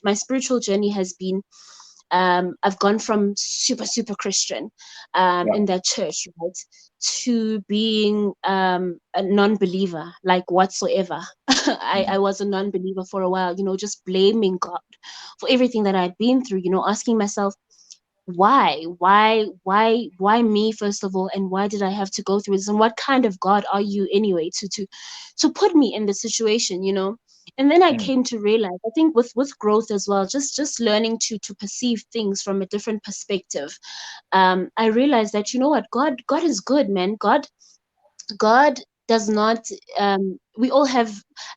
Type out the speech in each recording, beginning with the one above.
my spiritual journey has been, I've gone from super Christian Yeah. in that church, right, to being a non-believer, like whatsoever. I Mm. was a non-believer for a while, just blaming God for everything that I'd been through, asking myself, why me, first of all, and why did I have to go through this, and what kind of God are you anyway to put me in this situation, and then I Mm. came to realize, I think with growth as well, just learning to perceive things from a different perspective. I realized that, what, God is good, man. God does not, we all have,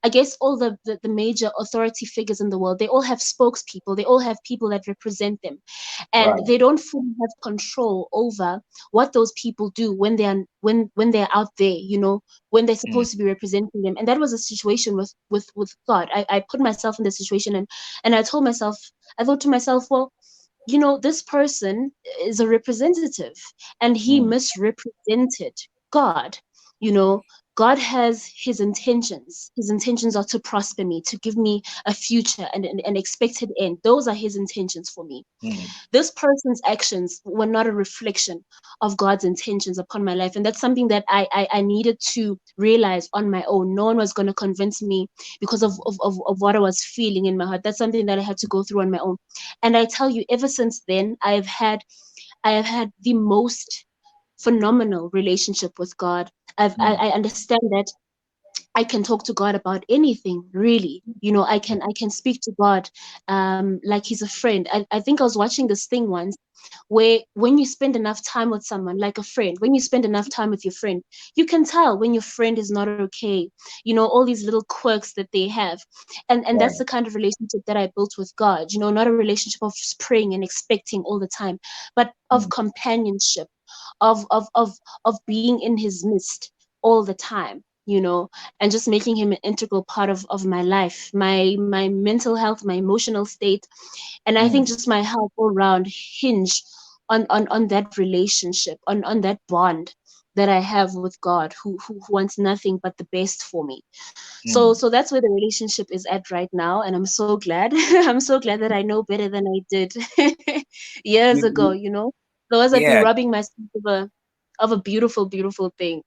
I guess, all the major authority figures in the world, they all have spokespeople, they all have people that represent them, and Right. they don't fully have control over what those people do when they're out there, when they're Mm. supposed to be representing them. And that was a situation with God. I put myself in the situation, and I thought to myself, well, this person is a representative, and he Mm. misrepresented God. You know, God has his intentions. His intentions are to prosper me, to give me a future and an expected end. Those are his intentions for me. Mm. This person's actions were not a reflection of God's intentions upon my life. And that's something that I needed to realize on my own. No one was going to convince me because of what I was feeling in my heart. That's something that I had to go through on my own. And I tell you, ever since then, I have had the most phenomenal relationship with God. I Mm. understand that I can talk to God about anything, really. I can speak to God like he's a friend. I think I was watching this thing once where when you spend enough time with someone, like a friend, when you spend enough time with your friend, you can tell when your friend is not okay. All these little quirks that they have. And that's Right. the kind of relationship that I built with God. Not a relationship of just praying and expecting all the time, but of Mm. companionship, of being in his midst all the time. And just making him an integral part of my life, my mental health, my emotional state, and I think Mm. just my health all around hinge on that relationship, on that bond that I have with God, who wants nothing but the best for me. So Mm. so that's where the relationship is at right now, and I'm so glad. I'm so glad that I know better than I did years You, ago. you, Otherwise I'd be yeah. robbing myself of a beautiful, beautiful thing.